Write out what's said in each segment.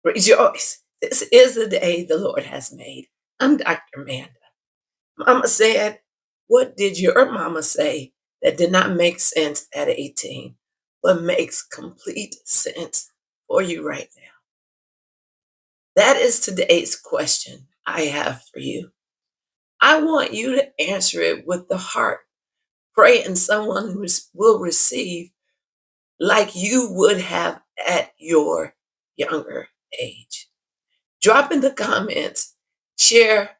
Rejoice. This is the day the Lord has made. I'm Dr. Amanda. Mama said, what did your mama say that did not make sense at 18, but makes complete sense for you right now? That is today's question I have for you. I want you to answer it with the heart, praying someone will receive like you would have at your younger age. Drop in the comments, share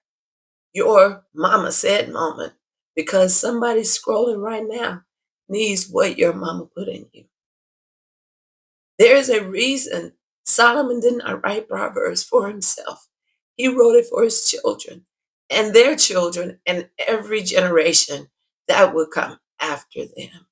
your mama said moment because somebody scrolling right now needs what your mama put in you. There's a reason Solomon did not write Proverbs for himself. He wrote it for his children and their children and every generation that would come after them.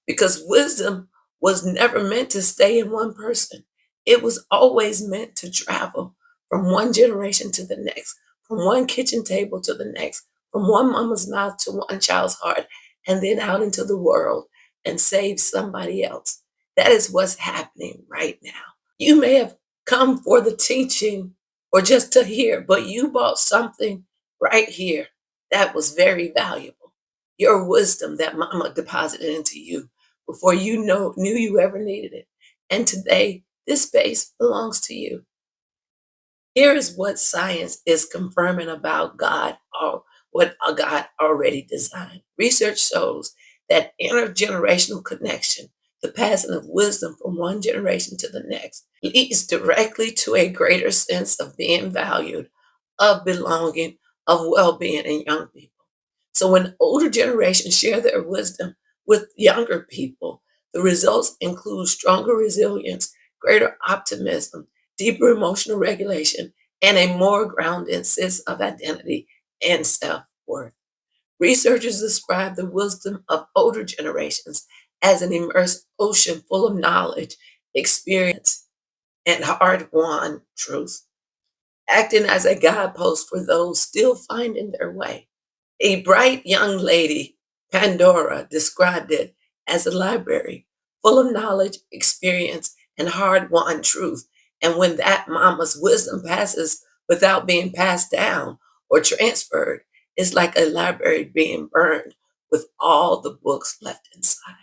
Because wisdom was never meant to stay in one person. It was always meant to travel from one generation to the next, from one kitchen table to the next, from one mama's mouth to one child's heart, and then out into the world and save somebody else. That is what's happening right now. You may have come for the teaching or just to hear, but you bought something right here that was very valuable. Your wisdom that mama deposited into you before you knew you ever needed it. And today, this space belongs to you. Here is what science is confirming about God, or what God already designed. Research shows that intergenerational connection, the passing of wisdom from one generation to the next, leads directly to a greater sense of being valued, of belonging, of well-being in young people. So when older generations share their wisdom with younger people, the results include stronger resilience, greater optimism, deeper emotional regulation, and a more grounded sense of identity and self-worth. Researchers describe the wisdom of older generations as an immersed ocean full of knowledge, experience, and hard-won truth, acting as a guidepost for those still finding their way. A bright young lady, Pandora, described it as a library full of knowledge, experience, and hard-won truth. And when that mama's wisdom passes without being passed down or transferred, it's like a library being burned with all the books left inside.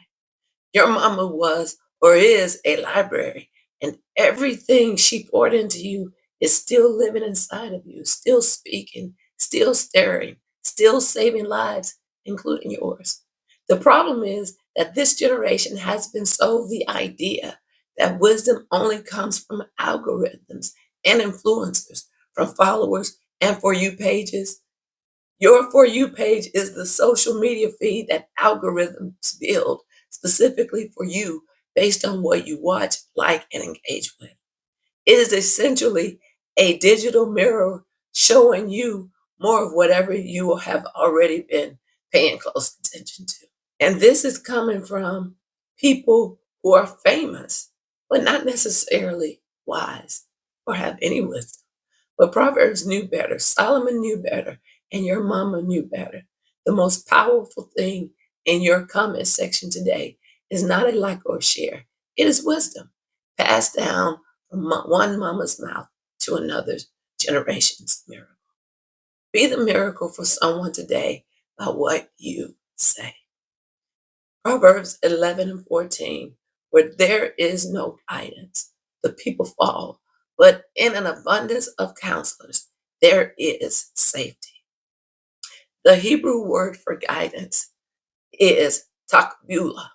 Your mama was or is a library, and everything she poured into you is still living inside of you, still speaking, still stirring, still saving lives, including yours. The problem is that this generation has been sold the idea that wisdom only comes from algorithms and influencers, from followers and For You pages. Your For You page is the social media feed that algorithms build specifically for you based on what you watch, like, and engage with. It is essentially a digital mirror showing you more of whatever you have already been paying close attention to. And this is coming from people who are famous, but not necessarily wise or have any wisdom. But Proverbs knew better, Solomon knew better, and your mama knew better. The most powerful thing in your comment section today is not a like or share. It is wisdom passed down from one mama's mouth to another generation's miracle. Be the miracle for someone today by what you say. Proverbs 11 and 14, where there is no guidance, the people fall, but in an abundance of counselors, there is safety. The Hebrew word for guidance is takbula,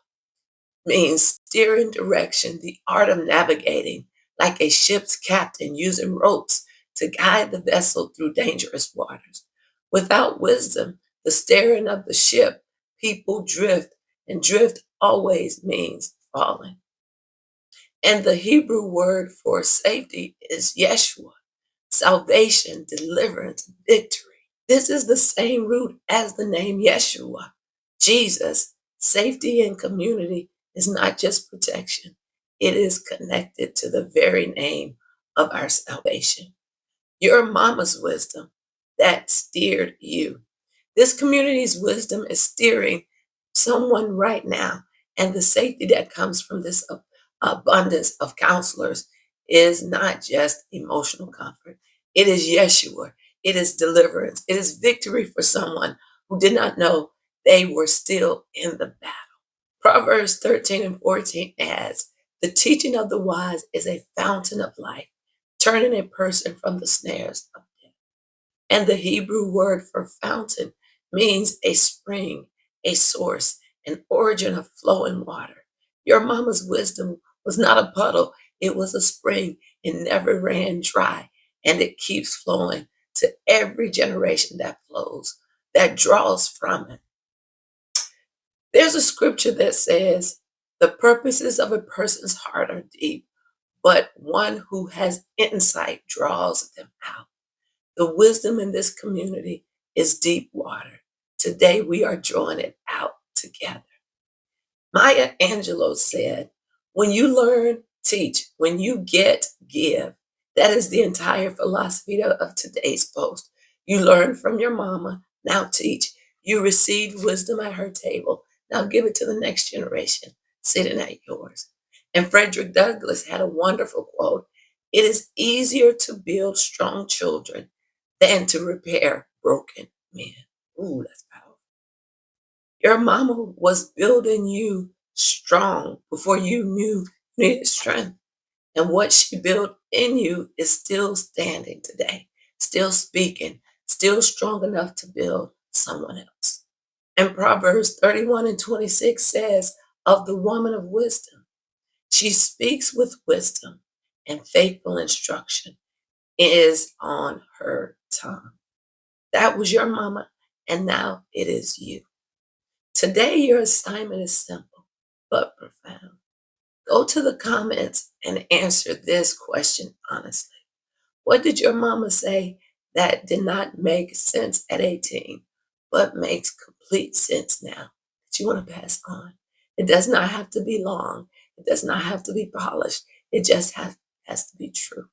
means steering direction, the art of navigating, like a ship's captain using ropes to guide the vessel through dangerous waters. Without wisdom, the steering of the ship, people drift, and drift always means falling. And the Hebrew word for safety is Yeshua, salvation, deliverance, victory. This is the same root as the name Yeshua, Jesus. Safety and community is not just protection, it is connected to the very name of our salvation. Your mama's wisdom that steered you. This community's wisdom is steering someone right now, and the safety that comes from this abundance of counselors is not just emotional comfort. It is Yeshua. It is deliverance. It is victory for someone who did not know they were still in the battle. Proverbs 13 and 14 adds, the teaching of the wise is a fountain of life, turning a person from the snares of death. And the Hebrew word for fountain means a spring, a source, an origin of flowing water. Your mama's wisdom was not a puddle, it was a spring. It never ran dry, and it keeps flowing to every generation that flows, that draws from it. There's a scripture that says, the purposes of a person's heart are deep, but one who has insight draws them out. The wisdom in this community is deep water. Today we are drawing it out together. Maya Angelou said, when you learn, teach. When you get, give. That is the entire philosophy of today's post. You learn from your mama, now teach. You received wisdom at her table, now give it to the next generation sitting at yours. And Frederick Douglass had a wonderful quote. It is easier to build strong children than to repair broken men. Ooh, that's powerful. Your mama was building you strong before you knew you needed strength. And what she built in you is still standing today, still speaking, still strong enough to build someone else. And Proverbs 31 and 26 says, of the woman of wisdom, she speaks with wisdom, and faithful instruction is on her tongue. That was your mama, and now it is you. Today, your assignment is simple but profound. Go to the comments and answer this question honestly. What did your mama say that did not make sense at 18, but makes complete sense now that you want to pass on? It does not have to be long. It does not have to be polished. It just has to be true.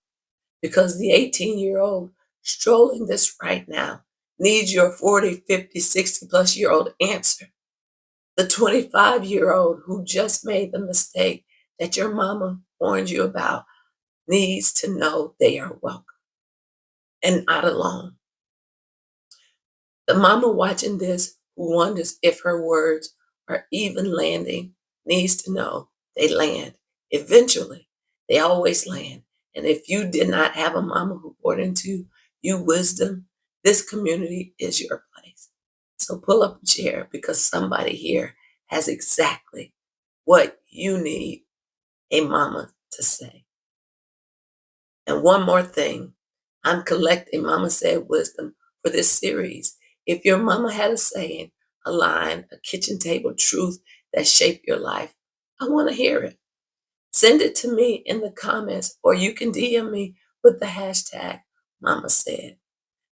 Because the 18-year-old strolling this right now needs your 40, 50, 60 plus year old answer. The 25-year-old who just made the mistake that your mama warned you about needs to know they are welcome and not alone. The mama watching this who wonders if her words are even landing needs to know they land. Eventually, they always land. And if you did not have a mama who poured into you wisdom, this community is your place. So pull up a chair because somebody here has exactly what you need a mama to say. And one more thing, I'm collecting Mama Said Wisdom for this series. If your mama had a saying, a line, a kitchen table truth that shaped your life, I want to hear it. Send it to me in the comments, or you can DM me with the hashtag Mama Said.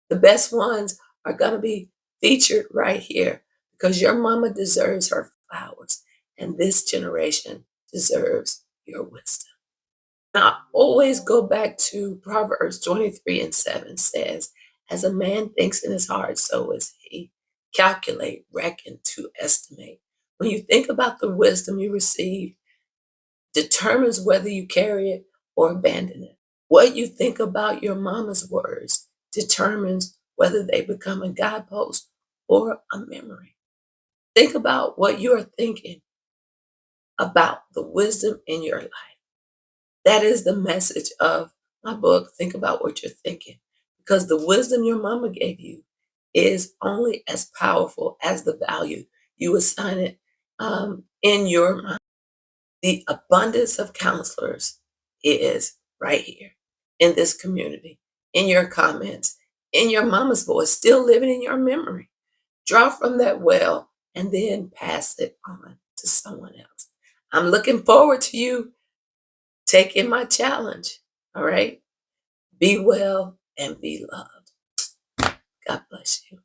The best ones are going to be featured right here because your mama deserves her flowers, and this generation deserves your wisdom. I always go back to Proverbs 23 and 7 says, as a man thinks in his heart, so is he. Calculate, reckon, to estimate. When you think about the wisdom you receive, determines whether you carry it or abandon it. What you think about your mama's words determines whether they become a guidepost or a memory. Think about what you are thinking about the wisdom in your life. That is the message of my book, Think About What You're Thinking. Because the wisdom your mama gave you is only as powerful as the value you assign it in your mind. The abundance of counselors is right here in this community, in your comments, in your mama's voice, still living in your memory. Draw from that well and then pass it on to someone else. I'm looking forward to you taking my challenge. All right. Be well and be loved. God bless you.